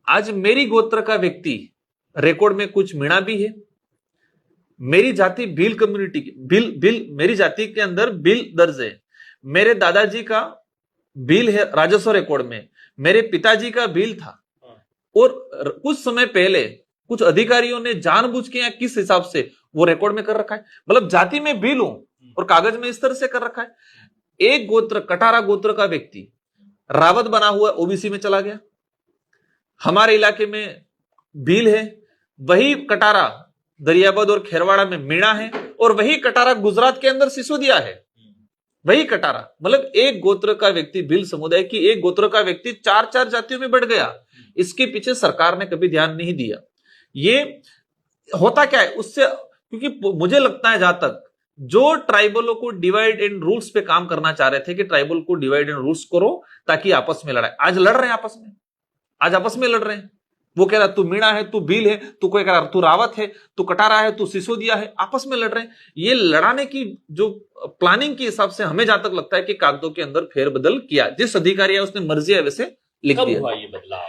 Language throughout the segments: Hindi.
आज मेरी गोत्र का व्यक्ति रिकॉर्ड में कुछ मीणा भी है, मेरी जाति भील कम्युनिटी की भील मेरी जाति के अंदर भील दर्ज है, मेरे दादाजी का भील है राजस्व रिकॉर्ड में, मेरे पिताजी का भील था। और कुछ समय पहले कुछ अधिकारियों ने जानबूझ के या किस हिसाब से वो रिकॉर्ड में कर रखा है, मतलब जाति में भील हूं और कागज में इस तरह से कर रखा है। एक गोत्र कटारा गोत्र का व्यक्ति रावत बना हुआ ओबीसी में चला गया, हमारे इलाके में भील है, वही कटारा दरियाबाद और खेरवाड़ा में मीणा है, और वही कटारा गुजरात के अंदर सिसोदिया है, वही कटारा। मतलब एक गोत्र का व्यक्ति भील समुदाय की एक गोत्र का व्यक्ति चार चार जातियों में बढ़ गया। इसके पीछे सरकार ने कभी ध्यान नहीं दिया। ये होता क्या है उससे, क्योंकि मुझे लगता है जहां तक जो ट्राइबलों को डिवाइड एंड रूल्स पे काम करना चाह रहे थे कि ट्राइबल को डिवाइड एंड रूल्स करो ताकि आपस में लड़ाई, आज लड़ रहे हैं आपस में, आज आपस में लड़ रहे हैं। वो कह रहा तू मीणा है, तू भील है, तू कोई कह रहा तू रावत है, तू कटारा है, तू सिसोदिया है, आपस में लड़ रहे हैं। ये लड़ाने की जो प्लानिंग के हिसाब से हमें जहां तक लगता है कि कागजों के अंदर फेरबदल किया, जिस अधिकारी है उसने मर्जी है वैसे लिख दिया। हुआ ये बदलाव?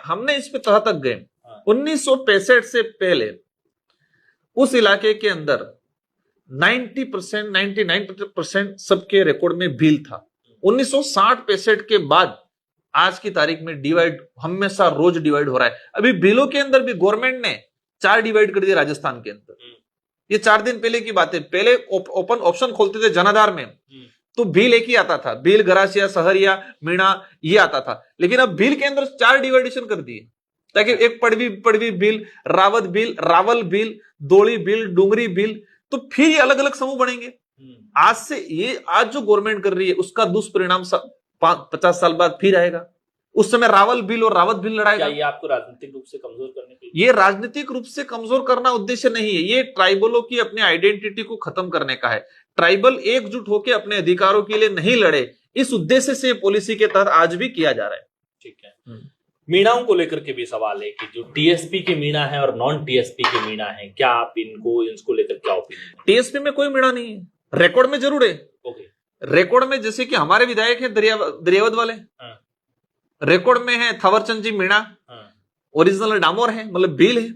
हमने इस पे तह तक गए 1965 से पहले उस इलाके के अंदर 90% 99% सबके रिकॉर्ड में भील था। 1960-65 के बाद आज की तारीख में डिवाइड हमेशा रोज डिवाइड हो रहा है। अभी भीलों के अंदर भी गवर्नमेंट ने 4 डिवाइड कर दिए राजस्थान के अंदर। ये 4 दिन पहले की बात है। पहले ओपन ऑप्शन खोलते थे जनाधार में तो भील एक ही आता था, भील, गरासिया, सहरिया, मीणा ये आता था। लेकिन अब भील के अंदर 4 डिवाइडेशन कर दिए ताकि एक पड़वी भील, रावत भील, रावल भील, दोली भील, डूंगरी भील, तो फिर ये अलग अलग समूह बनेंगे। आज से ये आज जो गवर्नमेंट कर रही है उसका दुष्परिणाम 50 साल बाद फिर आएगा। उस समय रावल भील और रावत भील लड़ाएगा। ये आपको राजनीतिक रूप से कमजोर करने के लिए? ये राजनीतिक रूप से कमजोर करना उद्देश्य नहीं है, ये ट्राइबलों की अपने आइडेंटिटी को खत्म करने का है। ट्राइबल एकजुट होकर अपने अधिकारों के लिए नहीं लड़े, इस उद्देश्य से पॉलिसी के तहत आज भी किया जा रहा है। ठीक है। मीणाओं को लेकर के भी सवाल है कि जो टीएसपी के मीणा है और नॉन टीएसपी के मीणा है, क्या आप इसको लेकर क्या ओपिनियन? टीएसपी में कोई मीणा नहीं है, रिकॉर्ड में जरूर है। रिकॉर्ड में जैसे कि हमारे विधायक है दरियावद वाले, रिकॉर्ड में है थावरचंद जी मीणा, ओरिजिनल डामोर है, मतलब भील है।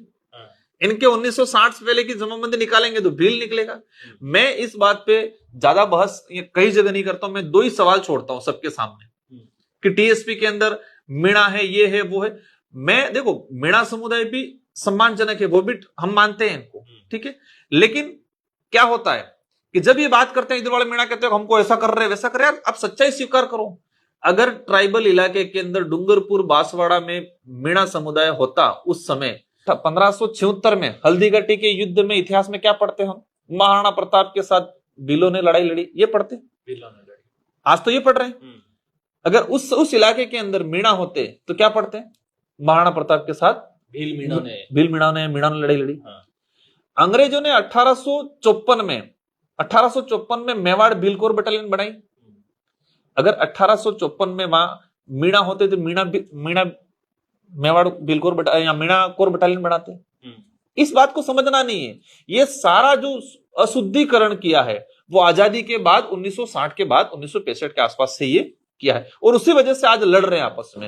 इनके 1960 से पहले की जमाबंदी निकालेंगे तो भील निकलेगा। मैं इस बात पे ज्यादा बहस कई जगह नहीं करता हूं, मैं 2 ही सवाल छोड़ता हूं सबके सामने कि टीएसपी के अंदर मीणा है, ये है, वो है। मैं देखो मीणा समुदाय भी सम्मानजनक है, वो भी हम मानते हैं इनको, ठीक है। लेकिन क्या होता है कि जब ये बात करते हैं इधर वाले मीणा कहते हैं हमको ऐसा कर रहे वैसा कर रहे, यार आप सच्चाई स्वीकार करो। अगर ट्राइबल इलाके के अंदर डूंगरपुर बांसवाड़ा में मीणा समुदाय होता उस समय 1576 में हल्दीघाटी के युद्ध में इतिहास में क्या पढ़ते हम? महाराणा प्रताप के साथ भीलों ने लड़ाई लड़ी, ये पढ़ते। भीलों ने लड़ी, आज तो ये पढ़ रहे हैं। अगर उस इलाके के अंदर मीणा होते तो क्या पढ़ते हैं? महाराणा प्रताप के साथ भील मीणा ने लड़ाई लड़ी। अंग्रेजों ने 1854 में मेवाड़ भीलकोर बटालियन बनाई। अगर 1854 में वहां मीणा होते तो मीणा मेवाड़ भीलकोर या मीणा कोर बटालियन बनाते। इस बात को समझना नहीं है। ये सारा जो अशुद्धिकरण किया है वो आजादी के बाद 1960 के बाद 1965 के आसपास से ये किया है, और उसी वजह से आज लड़ रहे हैं आपस में।